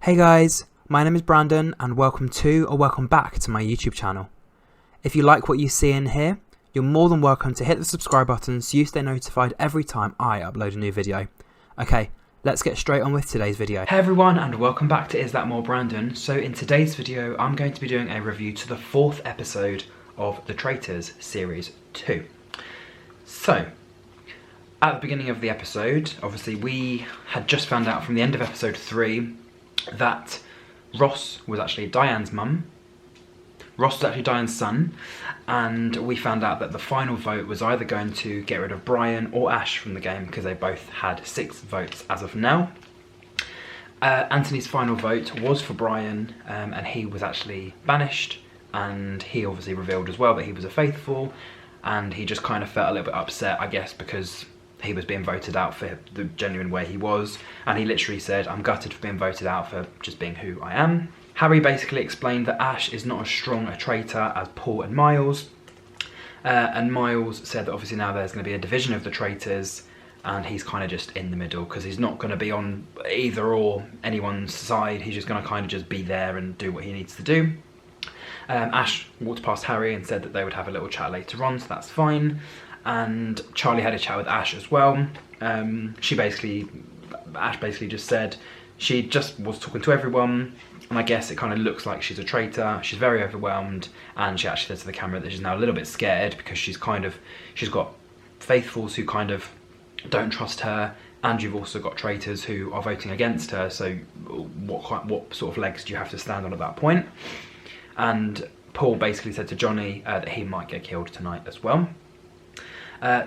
Hey guys, my name is Brandon and welcome to or welcome back to my YouTube channel. If you like what you see in here, you're more than welcome to hit the subscribe button so you stay notified every time I upload a new video. Okay, let's get straight on with today's video. Hey everyone and welcome back to Is That More Brandon. So in today's video I'm going to be doing a review to the 4th episode of the Traitors Series 2. So, at the beginning of the episode, obviously we had just found out from the end of episode 3 that Ross was actually Diane's mum. Ross was actually Diane's son, and we found out that the final vote was either going to get rid of Brian or Ash from the game because they both had 6 votes as of now. Anthony's final vote was for Brian, and he was actually banished, and he obviously revealed as well that he was a faithful, and he just kind of felt a little bit upset, I guess, because he was being voted out for the genuine way he was, and he literally said, "I'm gutted for being voted out for just being who I am." Harry basically explained that Ash is not as strong a traitor as Paul and Miles, and Miles said that obviously now there's going to be a division of the traitors, and he's kind of just in the middle because he's not going to be on either or anyone's side. He's just going to kind of just be there and do what he needs to do. Ash walked past Harry and said that they would have a little chat later on, so that's fine. And Charlie had a chat with Ash as well. Ash basically just said she just was talking to everyone, and I guess it kind of looks like she's a traitor. She's very overwhelmed, and she actually said to the camera that she's now a little bit scared because she's got faithfuls who kind of don't trust her, and you've also got traitors who are voting against her, so what sort of legs do you have to stand on at that point? And Paul basically said to Johnny that he might get killed tonight as well.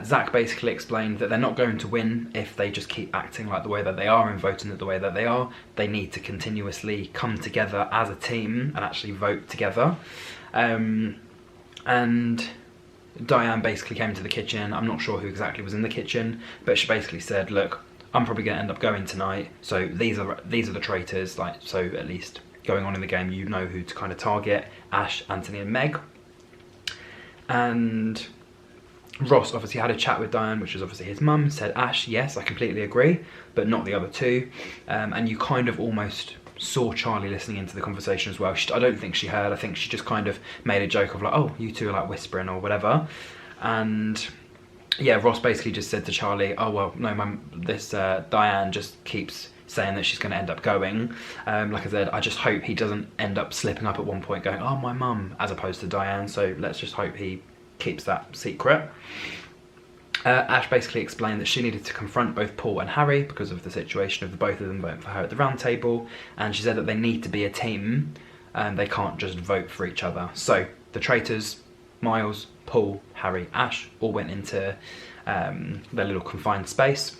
Zach basically explained that they're not going to win if they just keep acting like the way that they are and voting the way that they are. They need to continuously come together as a team and actually vote together. And Diane basically came to the kitchen. I'm not sure who exactly was in the kitchen, but she basically said, "Look, I'm probably going to end up going tonight, so these are the traitors, like, so at least going on in the game you know who to kind of target: Ash, Anthony and Meg." And Ross obviously had a chat with Diane, which was obviously his mum, said, "Ash, yes, I completely agree, but not the other two." And you kind of almost saw Charlie listening into the conversation as well. I don't think she heard. I think she just kind of made a joke of like, "Oh, you two are like whispering or whatever." And yeah, Ross basically just said to Charlie, "Oh, well, no, this Diane just keeps saying that she's going to end up going. Like I said, I just hope he doesn't end up slipping up at one point going, 'Oh, my mum,' as opposed to Diane, so let's just hope he keeps that secret." Ash basically explained that she needed to confront both Paul and Harry because of the situation of the both of them voting for her at the round table, and she said that they need to be a team and they can't just vote for each other. So the traitors, Miles, Paul, Harry, Ash, all went into their little confined space,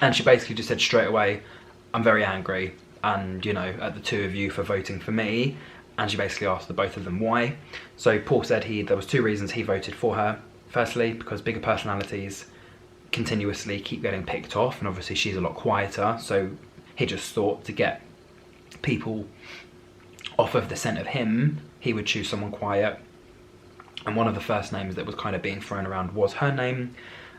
and she basically just said straight away, "I'm very angry, and you know, at the two of you for voting for me." And she basically asked the both of them why. So Paul said there was 2 reasons he voted for her. Firstly, because bigger personalities continuously keep getting picked off, and obviously she's a lot quieter, so he just thought to get people off of the scent of him, he would choose someone quiet. And one of the first names that was kind of being thrown around was her name.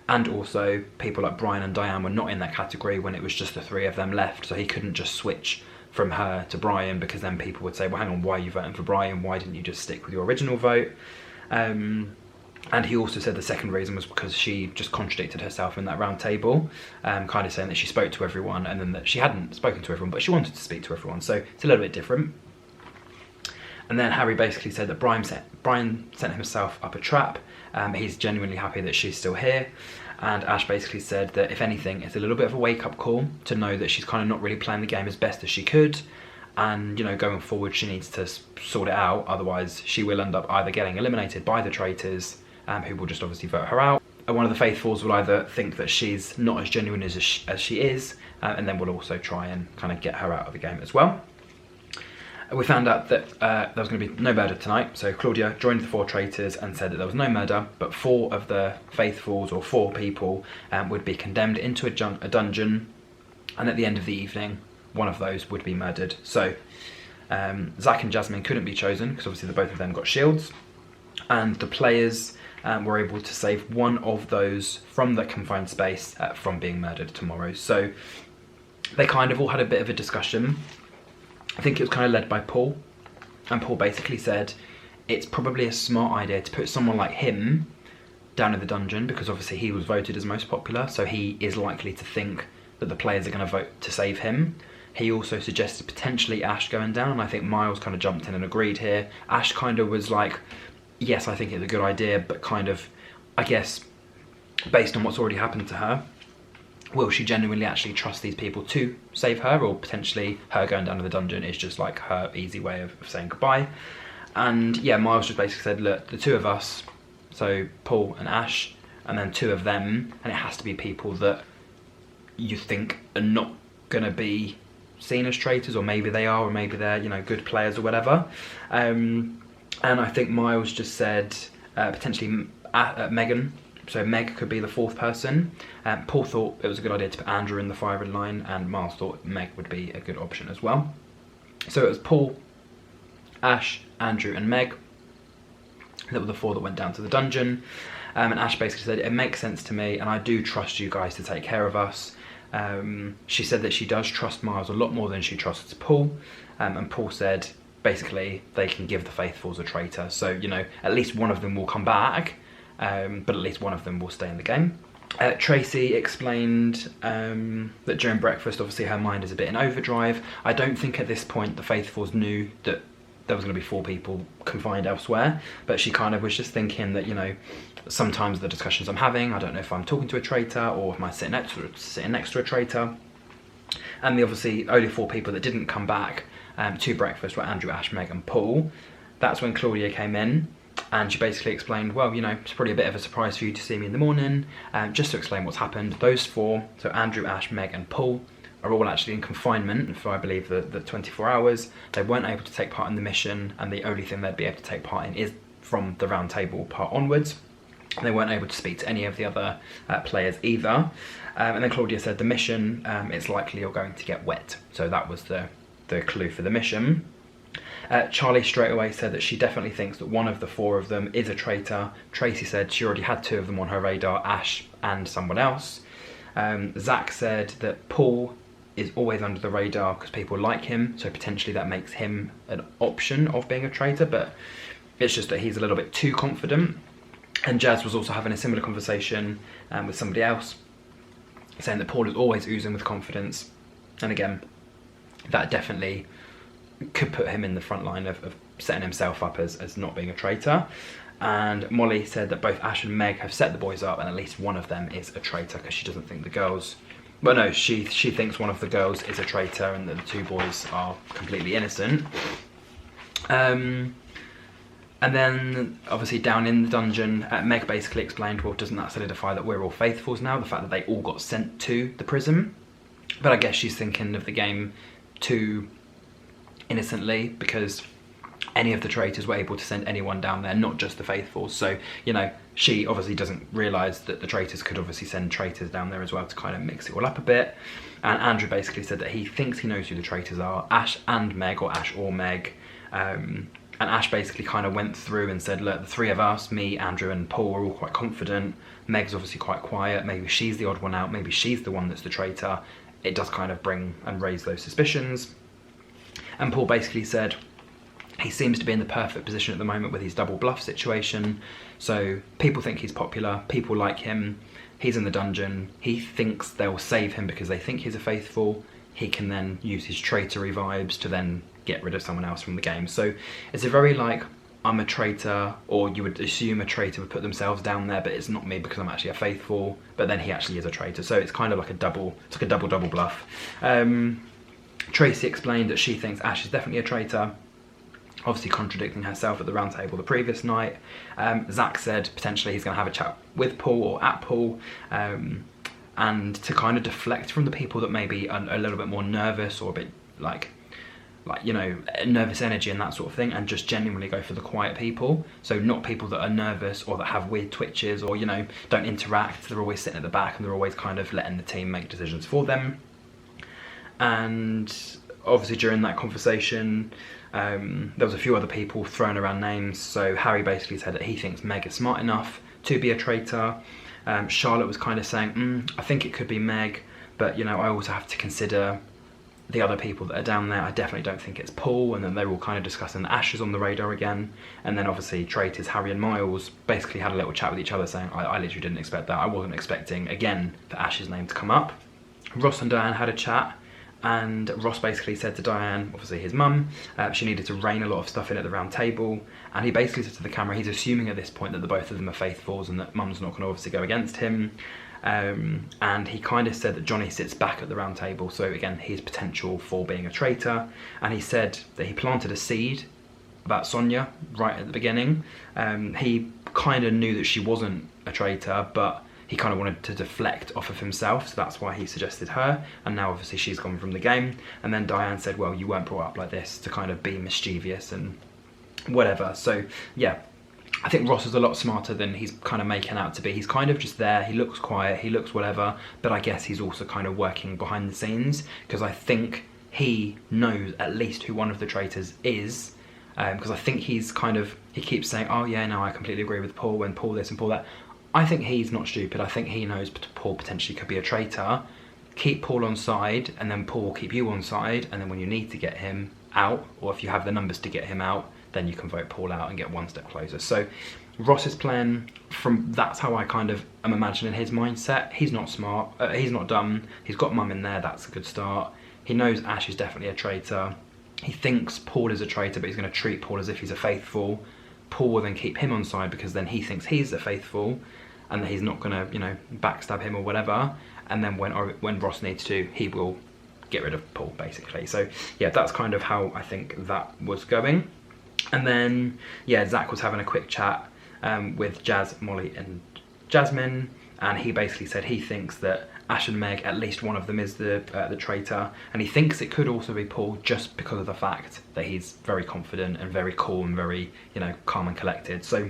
And also people like Brian and Diane were not in that category when it was just the 3 of them left, so he couldn't just switch from her to Brian, because then people would say, "Well, hang on, why are you voting for Brian? Why didn't you just stick with your original vote?" And he also said the second reason was because she just contradicted herself in that round table, kind of saying that she spoke to everyone and then that she hadn't spoken to everyone, but she wanted to speak to everyone, so it's a little bit different. And then Harry basically said that Brian set himself up a trap. He's genuinely happy that she's still here. And Ash basically said that if anything, it's a little bit of a wake-up call to know that she's kind of not really playing the game as best as she could. And, you know, going forward, she needs to sort it out. Otherwise, she will end up either getting eliminated by the traitors, who will just obviously vote her out. And one of the faithfuls will either think that she's not as genuine as she is, and then will also try and kind of get her out of the game as well. We found out that there was going to be no murder tonight, so Claudia joined the 4 traitors and said that there was no murder, but 4 of the faithfuls, or 4 people, would be condemned into a dungeon, and at the end of the evening, one of those would be murdered. So Zach and Jasmine couldn't be chosen because obviously the both of them got shields, and the players were able to save one of those from the confined space from being murdered tomorrow. So they kind of all had a bit of a discussion. I think it was kind of led by Paul, and Paul basically said it's probably a smart idea to put someone like him down in the dungeon, because obviously he was voted as most popular, so he is likely to think that the players are going to vote to save him. He also suggested potentially Ash going down, and I think Miles kind of jumped in and agreed here. Ash kind of was like, yes, I think it's a good idea, but kind of, I guess, based on what's already happened to her, will she genuinely actually trust these people to save her, or potentially her going down to the dungeon is just like her easy way of saying goodbye. And yeah, Miles just basically said, look, the two of us, so Paul and Ash, and then two of them, and it has to be people that you think are not going to be seen as traitors, or maybe they are, or maybe they're, you know, good players or whatever. And I think Miles just said potentially Megan, so Meg could be the fourth person. Paul thought it was a good idea to put Andrew in the firing line, and Miles thought Meg would be a good option as well. So it was Paul, Ash, Andrew and Meg that were the four that went down to the dungeon. And Ash basically said, it makes sense to me, and I do trust you guys to take care of us. She said that she does trust Miles a lot more than she trusts Paul, and Paul said basically they can give the faithfuls a traitor, so you know, at least one of them will come back, but at least one of them will stay in the game. Tracy explained that during breakfast, obviously her mind is a bit in overdrive. I don't think at this point the faithfuls knew that there was going to be 4 people confined elsewhere, but she kind of was just thinking that, you know, sometimes the discussions I'm having, I don't know if I'm talking to a traitor or if I'm sitting next to a traitor. And the obviously only 4 people that didn't come back to breakfast were Andrew, Ash, Meg and Paul. That's when Claudia came in, and she basically explained, well, you know, it's probably a bit of a surprise for you to see me in the morning. Just to explain what's happened, those 4, so Andrew, Ash, Meg and Paul, are all actually in confinement for, I believe, the 24 hours. They weren't able to take part in the mission, and the only thing they'd be able to take part in is from the round table part onwards. They weren't able to speak to any of the other players either. And then Claudia said the mission, it's likely you're going to get wet. So that was the clue for the mission. Charlie straight away said that she definitely thinks that one of the 4 of them is a traitor. Tracy said she already had 2 of them on her radar, Ash and someone else. Zach said that Paul is always under the radar because people like him, so potentially that makes him an option of being a traitor, but it's just that he's a little bit too confident. And Jazz was also having a similar conversation with somebody else, saying that Paul is always oozing with confidence, and again, that definitely could put him in the front line of setting himself up as not being a traitor. And Molly said that both Ash and Meg have set the boys up, and at least one of them is a traitor, because she doesn't think the girls, well no, she thinks one of the girls is a traitor and that the 2 boys are completely innocent. And then obviously down in the dungeon, Meg basically explained, well, doesn't that solidify that we're all faithfuls now, the fact that they all got sent to the prison? But I guess she's thinking of the game too innocently, because any of the traitors were able to send anyone down there, not just the faithfuls. So, you know, she obviously doesn't realise that the traitors could obviously send traitors down there as well to kind of mix it all up a bit. And Andrew basically said that he thinks he knows who the traitors are, Ash and Meg, or Ash or Meg. And Ash basically kind of went through and said, look, the 3 of us, me, Andrew and Paul, are all quite confident. Meg's obviously quite quiet. Maybe she's the odd one out. Maybe she's the one that's the traitor. It does kind of bring and raise those suspicions. And Paul basically said he seems to be in the perfect position at the moment with his double bluff situation. So people think he's popular. People like him. He's in the dungeon. He thinks they'll save him because they think he's a faithful. He can then use his traitory vibes to then get rid of someone else from the game. So it's a very like, I'm a traitor, or you would assume a traitor would put themselves down there, but it's not me because I'm actually a faithful, but then he actually is a traitor. So it's kind of like it's like a double bluff. Tracy explained that she thinks Ash is definitely a traitor, obviously contradicting herself at the round table the previous night. Zach said potentially he's going to have a chat with Paul or at Paul, and to kind of deflect from the people that may be a little bit more nervous or a bit like you know, nervous energy and that sort of thing, and just genuinely go for the quiet people. So not people that are nervous or that have weird twitches or, you know, don't interact. They're always sitting at the back and they're always kind of letting the team make decisions for them. And obviously during that conversation, there was a few other people throwing around names. So Harry basically said that he thinks Meg is smart enough to be a traitor. Charlotte was kind of saying, I think it could be Meg, but, you know, I also have to consider the other people that are down there, I definitely don't think it's Paul. And then they're all kind of discussing that Ash is on the radar again. And then obviously Traitors, Harry and Miles basically had a little chat with each other saying, I literally didn't expect that. I wasn't expecting, again, for Ash's name to come up. Ross and Diane had a chat, and Ross basically said to Diane, obviously his mum, she needed to rein a lot of stuff in at the round table. And he basically said to the camera, he's assuming at this point that the both of them are faithfuls and that mum's not going to obviously go against him. And he kind of said that Johnny sits back at the round table, so again, his potential for being a traitor. And he said that he planted a seed about Sonia right at the beginning. He kind of knew that she wasn't a traitor, but he kind of wanted to deflect off of himself, so that's why he suggested her. And now obviously she's gone from the game. And then Diane said, well, you weren't brought up like this to kind of be mischievous and whatever. So yeah, I think Ross is a lot smarter than he's kind of making out to be. He's kind of just there, he looks quiet, he looks whatever, but I guess he's also kind of working behind the scenes, because I think he knows at least who one of the traitors is, because I think he's kind of, he keeps saying, oh yeah, no, I completely agree with Paul, and Paul this and Paul that. I think he's not stupid. I think he knows Paul potentially could be a traitor. Keep Paul on side, and then Paul will keep you on side, and then when you need to get him out, or if you have the numbers to get him out, then you can vote Paul out and get one step closer. So Ross's plan, that's how I kind of am imagining his mindset. He's not smart, he's not dumb, he's got mum in there, that's a good start. He knows Ash is definitely a traitor. He thinks Paul is a traitor, but he's going to treat Paul as if he's a faithful. Paul will then keep him on side because then he thinks he's a faithful and that he's not going to, you know, backstab him or whatever. And then when Ross needs to, he will get rid of Paul, basically. So yeah, that's kind of how I think that was going. And then, yeah, Zach was having a quick chat with Jazz, Molly and Jasmine, and he basically said he thinks that Ash and Meg, at least one of them is the traitor, and he thinks it could also be Paul just because of the fact that he's very confident and very cool and very, you know, calm and collected. So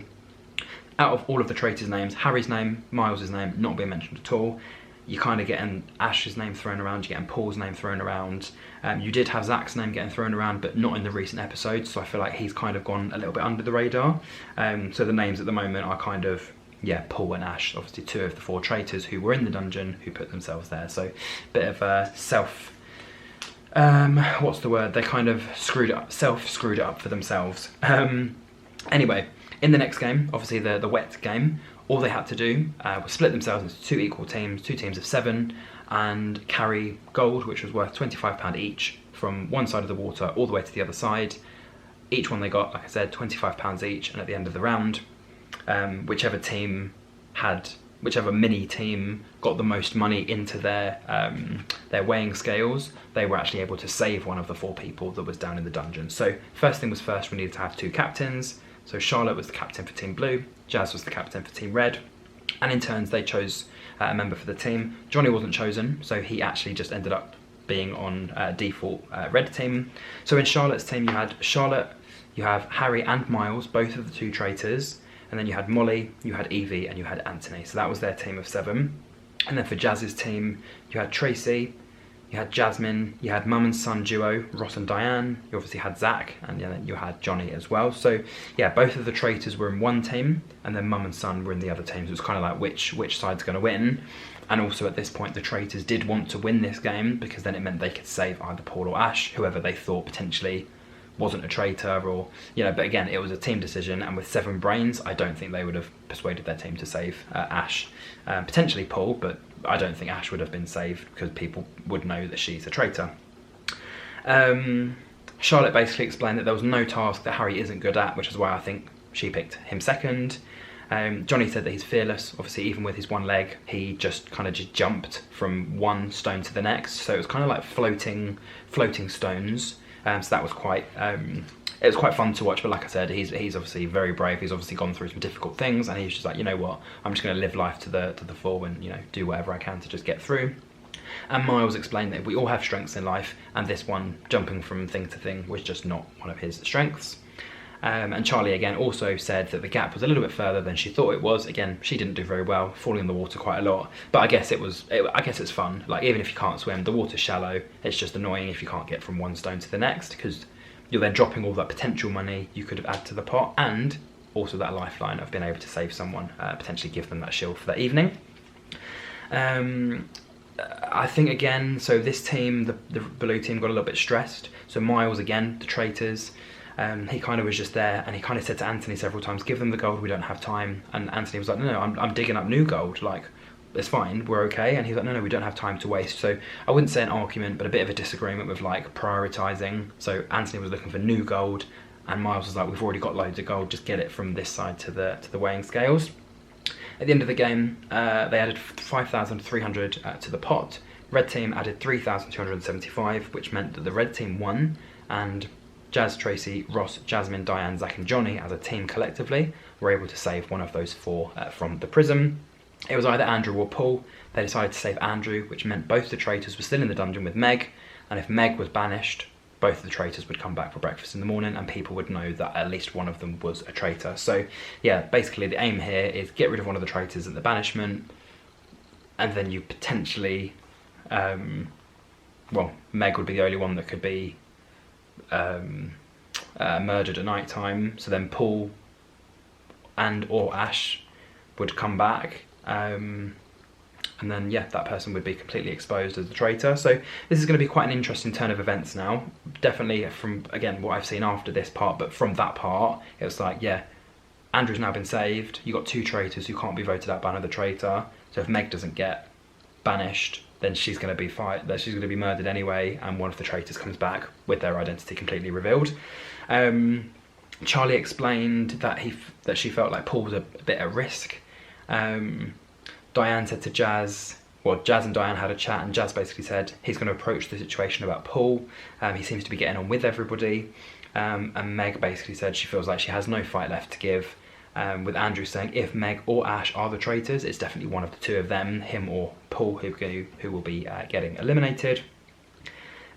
out of all of the traitors' names, Harry's name, Miles' name, not being mentioned at all. You kind of getting Ash's name thrown around, you're getting Paul's name thrown around. You did have Zach's name getting thrown around, but not in the recent episodes, so I feel like he's kind of gone a little bit under the radar. So the names at the moment are kind of, yeah, Paul and Ash, obviously two of the four traitors who were in the dungeon who put themselves there. So bit of a what's the word? They kind of screwed it up for themselves. Anyway, in the next game, obviously the wet game, all they had to do was split themselves into two equal teams, two teams of 7, and carry gold, which was worth £25 each, from one side of the water all the way to the other side. Each one they got, like I said, £25 each, and at the end of the round, whichever mini team got the most money into their weighing scales, they were actually able to save one of the 4 people that was down in the dungeon. So first thing was first, we needed to have 2 captains. So Charlotte was the captain for Team Blue, Jazz was the captain for Team Red, and in turns they chose a member for the team. Johnny wasn't chosen, so he actually just ended up being on default Red team. So in Charlotte's team you had Charlotte, you have Harry and Miles, both of the 2 traitors, and then you had Molly, you had Evie, and you had Anthony. So that was their team of 7. And then for Jazz's team, you had Tracy, you had Jasmine, you had mum and son duo, Ross and Diane, you obviously had Zach, and then you had Johnny as well. So yeah, both of the traitors were in one team, and then mum and son were in the other team. So it's kind of like which side's going to win. And also at this point, the traitors did want to win this game, because then it meant they could save either Paul or Ash, whoever they thought potentially wasn't a traitor, or, you know, but again, it was a team decision, and with 7 brains, I don't think they would have persuaded their team to save Ash. Potentially Paul, but I don't think Ash would have been saved, because people would know that she's a traitor. Charlotte basically explained that there was no task that Harry isn't good at, which is why I think she picked him second. Johnny said that he's fearless. Obviously, even with his one leg, he just jumped from one stone to the next. So it was kind of like floating stones. So that was quite, it was quite fun to watch. But like I said, he's obviously very brave. He's obviously gone through some difficult things, and he's just like, you know what, I'm just going to live life to the full, and, you know, do whatever I can to just get through. And Miles explained that we all have strengths in life, and this one, jumping from thing to thing, was just not one of his strengths. And Charlie again also said that the gap was a little bit further than she thought it was. Again, she didn't do very well, falling in the water quite a lot. But I guess I guess it's fun. Like, even if you can't swim, the water's shallow. It's just annoying if you can't get from one stone to the next, because you're then dropping all that potential money you could have added to the pot, and also that lifeline of being able to save someone, potentially give them that shield for that evening. I think again, so this team, the blue team, got a little bit stressed. So Miles again, the traitors, he kind of was just there, and he kind of said to Anthony several times, give them the gold, we don't have time. And Anthony was like, no, I'm digging up new gold, like, it's fine, we're okay. And he was like, no, we don't have time to waste. So I wouldn't say an argument, but a bit of a disagreement with like prioritising. So Anthony was looking for new gold, and Miles was like, we've already got loads of gold, just get it from this side to the weighing scales. At the end of the game, they added 5,300 to the pot. Red team added 3,275, which meant that the red team won, and Jazz, Tracy, Ross, Jasmine, Diane, Zach and Johnny as a team collectively were able to save one of those 4 from the prison. It was either Andrew or Paul. They decided to save Andrew, which meant both the traitors were still in the dungeon with Meg, and if Meg was banished, both of the traitors would come back for breakfast in the morning, and people would know that at least one of them was a traitor. So yeah, basically the aim here is get rid of one of the traitors at the banishment, and then you potentially, well, Meg would be the only one that could be murdered at night time. So then Paul and or Ash would come back, and then yeah, that person would be completely exposed as the traitor. So this is going to be quite an interesting turn of events now. Definitely from, again, what I've seen after this part, but from that part, it was like, yeah, Andrew's now been saved. You got 2 traitors who can't be voted out by another traitor. So if Meg doesn't get banished, then she's going to be she's going to be murdered anyway, and one of the traitors comes back with their identity completely revealed. Charlie explained that she felt like Paul was a bit at risk. Diane said to Jazz, well, Jazz and Diane had a chat, and Jazz basically said he's going to approach the situation about Paul. He seems to be getting on with everybody. And Meg basically said she feels like she has no fight left to give, with Andrew saying if Meg or Ash are the traitors, it's definitely one of the 2 of them, him or Paul, who will be getting eliminated.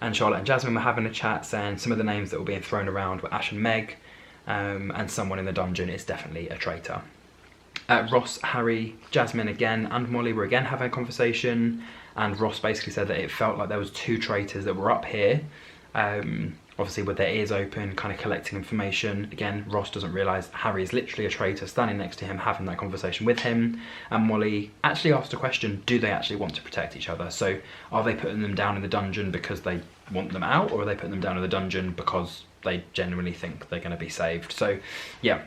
And Charlotte and Jasmine were having a chat, saying some of the names that were being thrown around were Ash and Meg, and someone in the dungeon is definitely a traitor. Ross, Harry, Jasmine again and Molly were again having a conversation, and Ross basically said that it felt like there was 2 traitors that were up here, obviously with their ears open, kind of collecting information. Again, Ross doesn't realise Harry is literally a traitor standing next to him having that conversation with him. And Molly actually asked a question, do they actually want to protect each other? So are they putting them down in the dungeon because they want them out, or are they putting them down in the dungeon because they genuinely think they're going to be saved? So yeah,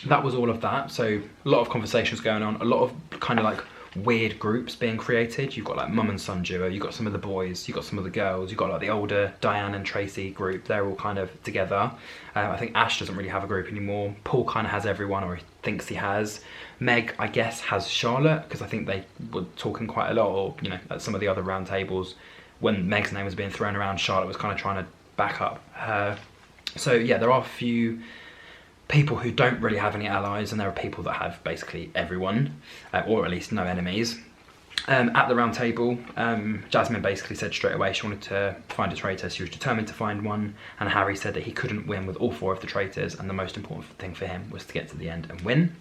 that was all of that. So a lot of conversations going on, a lot of kind of like weird groups being created. You've got like mum and son duo, you've got some of the boys, you've got some of the girls, you've got like the older Diane and Tracy group, they're all kind of together. I think Ash doesn't really have a group anymore. Paul kind of has everyone, or he thinks he has. Meg, I guess, has Charlotte, because I think they were talking quite a lot, or you know, at some of the other round tables, when Meg's name was being thrown around, Charlotte was kind of trying to back up her. So yeah, there are a few people who don't really have any allies, and there are people that have basically everyone, or at least no enemies. At the round table, Jasmine basically said straight away she wanted to find a traitor. She was determined to find one, and Harry said that he couldn't win with all 4 of the traitors, and the most important thing for him was to get to the end and win.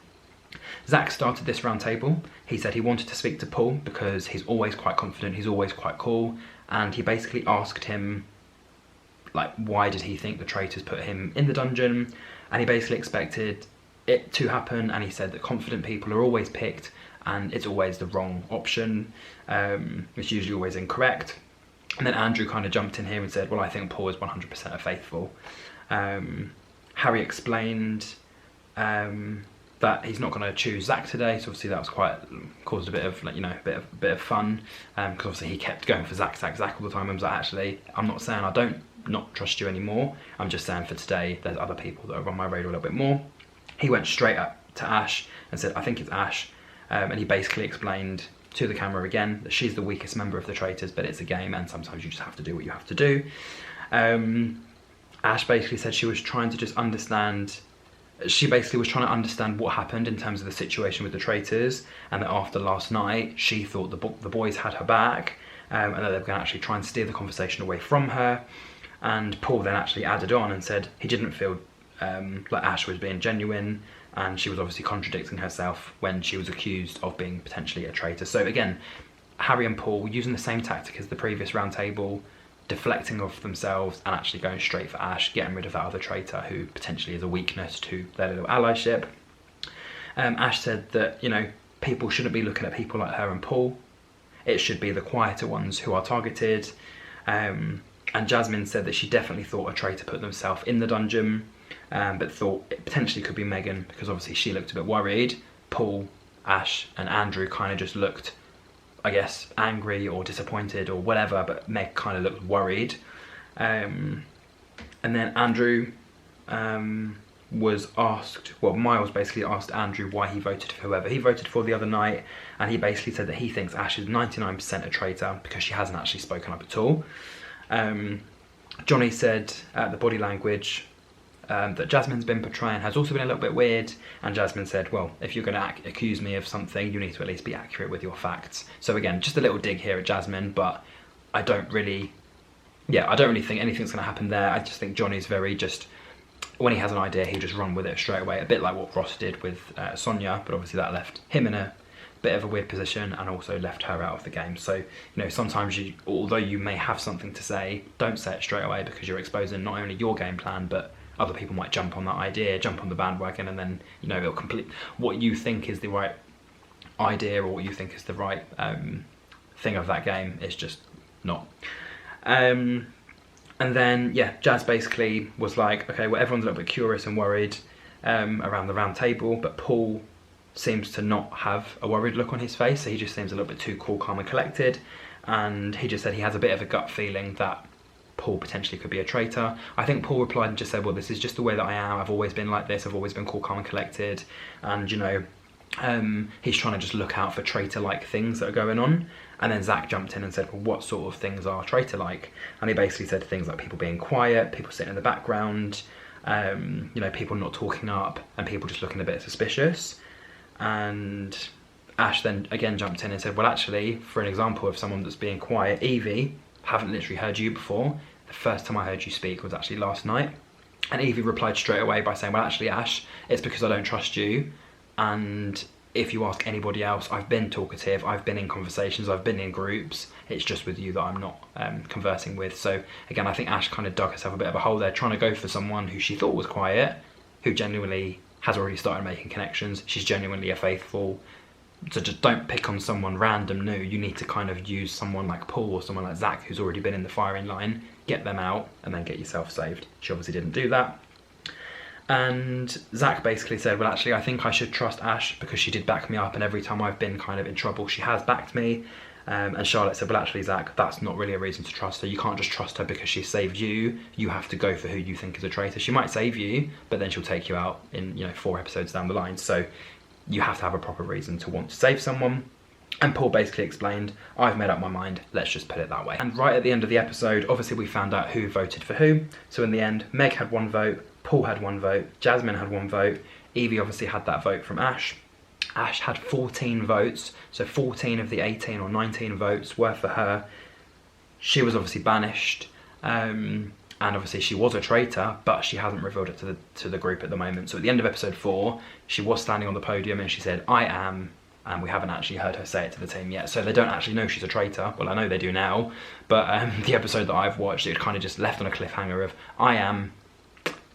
Zach started this round table. He said he wanted to speak to Paul because he's always quite confident, he's always quite cool, and he basically asked him, like, why did he think the traitors put him in the dungeon? And he basically expected it to happen, and he said that confident people are always picked, and it's always the wrong option. It's usually always incorrect. And then Andrew kind of jumped in here and said, well, I think Paul is 100% a faithful. Harry explained that he's not going to choose Zach today, so obviously that was caused a bit of, like, you know, a bit of fun, because obviously he kept going for Zach all the time, and was like, actually, I'm not saying I don't not trust you anymore, I'm just saying for today there's other people that are on my radar a little bit more. He went straight up to Ash and said, I think it's Ash, and he basically explained to the camera again that she's the weakest member of the traitors, but it's a game and sometimes you just have to do what you have to do. Ash basically said she was trying to just understand, she basically was trying to understand what happened in terms of the situation with the traitors, and that after last night she thought the boys had her back, and that they were going to actually try and steer the conversation away from her. And Paul then actually added on and said he didn't feel like Ash was being genuine, and she was obviously contradicting herself when she was accused of being potentially a traitor. So again, Harry and Paul using the same tactic as the previous round table, deflecting off themselves and actually going straight for Ash, getting rid of that other traitor who potentially is a weakness to their little allyship. Ash said that, you know, people shouldn't be looking at people like her and Paul. it should be the quieter ones who are targeted. And Jasmine said that she definitely thought a traitor put themselves in the dungeon, but thought it potentially could be Megan, because obviously she looked a bit worried. Paul, Ash and Andrew kind of just looked, I guess, angry or disappointed or whatever, but Meg kind of looked worried. And then Andrew was asked, well, Miles basically asked Andrew why he voted for whoever he voted for the other night, and he basically said that he thinks Ash is 99% a traitor because she hasn't actually spoken up at all. Johnny said the body language that Jasmine's been portraying has also been a little bit weird, and Jasmine said, well, if you're going to accuse me of something, you need to at least be accurate with your facts. So again, just a little dig here at Jasmine, but I don't really think anything's going to happen there. I just think Johnny's very just, when he has an idea, he'll just run with it straight away, a bit like what Ross did with Sonia, but obviously that left him in a bit of a weird position and also left her out of the game. So, you know, sometimes you, although you may have something to say, don't say it straight away, because you're exposing not only your game plan, but other people might jump on that idea, jump on the bandwagon, and then, you know, it'll complete what you think is the right idea or what you think is the right thing of that game. It's just not. And then, yeah, Jazz basically was like, okay, well, everyone's a little bit curious and worried around the round table, but Paul seems to not have a worried look on his face, so he just seems a little bit too cool, calm and collected, and he just said he has a bit of a gut feeling that Paul potentially could be a traitor. I think Paul replied and just said, well, this is just the way that I am, I've always been like this, I've always been cool, calm and collected, and, you know, he's trying to just look out for traitor-like things that are going on. And then Zach jumped in and said, well, what sort of things are traitor-like? And he basically said things like people being quiet, people sitting in the background, you know, people not talking up, and people just looking a bit suspicious. And Ash then again jumped in and said, well, actually, for an example of someone that's being quiet, Evie, haven't literally heard you before. The first time I heard you speak was actually last night. And Evie replied straight away by saying, well, actually, Ash, it's because I don't trust you. And if you ask anybody else, I've been talkative, I've been in conversations, I've been in groups, it's just with you that I'm not conversing with. So again, I think Ash kind of dug herself a bit of a hole there, trying to go for someone who she thought was quiet, who genuinely has already started making connections, she's genuinely a faithful. So just don't pick on someone random new, you need to kind of use someone like Paul or someone like Zach who's already been in the firing line, get them out and then get yourself saved. She obviously didn't do that. And Zach basically said, well, actually, I think I should trust Ash because she did back me up, and every time I've been kind of in trouble, she has backed me. And Charlotte said, well, actually, Zach, that's not really a reason to trust her. You can't just trust her because she saved you. You have to go for who you think is a traitor. She might save you, but then she'll take you out in, you know, 4 episodes down the line. So you have to have a proper reason to want to save someone. And Paul basically explained, I've made up my mind, let's just put it that way. And right at the end of the episode, obviously we found out who voted for who. So in the end, Meg had 1 vote, Paul had 1 vote, Jasmine had 1 vote, Evie obviously had that vote from Ash. Ash had 14 votes, so 14 of the 18 or 19 votes were for her. She was obviously banished, and obviously she was a traitor, but she hasn't revealed it to the group at the moment. So at the end of episode 4, she was standing on the podium and she said, I am, and we haven't actually heard her say it to the team yet. So they don't actually know she's a traitor. Well, I know they do now, but the episode that I've watched, it kind of just left on a cliffhanger of, I am.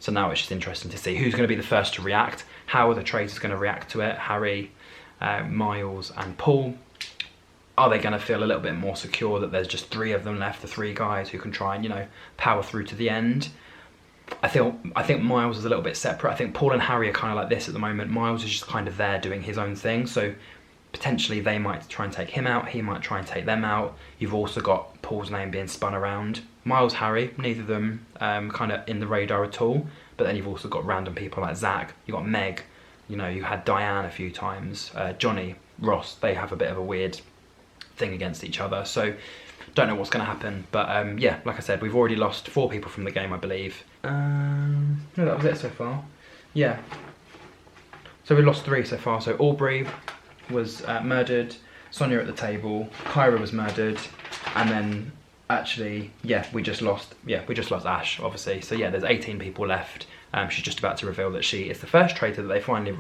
So now it's just interesting to see who's going to be the first to react. How are the traitors going to react to it? Harry, Miles and Paul. Are they going to feel a little bit more secure that there's just 3 of them left, the 3 guys who can try and, you know, power through to the end? I think Miles is a little bit separate. I think Paul and Harry are kind of like this at the moment. Miles is just kind of there doing his own thing. So potentially they might try and take him out. He might try and take them out. You've also got Paul's name being spun around. Miles, Harry, neither of them kind of in the radar at all. But then you've also got random people like Zach. You've got Meg. You know, you had Diane a few times. Johnny, Ross, they have a bit of a weird thing against each other. So don't know what's going to happen. But yeah, like I said, we've already lost 4 people from the game, I believe. No, that was it so far. Yeah. So we lost 3 so far. So Aubrey was murdered. Sonia at the table. Kyra was murdered. And then actually, yeah, we just lost Ash, obviously. So yeah, there's 18 people left. She's just about to reveal that she is the first traitor that they finally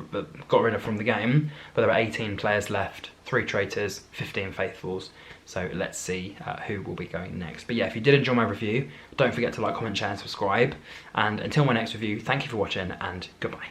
got rid of from the game. But there are 18 players left, 3 traitors, 15 faithfuls. So let's see who will be going next. But yeah, if you did enjoy my review, don't forget to like, comment, share and subscribe. And until my next review, thank you for watching and goodbye.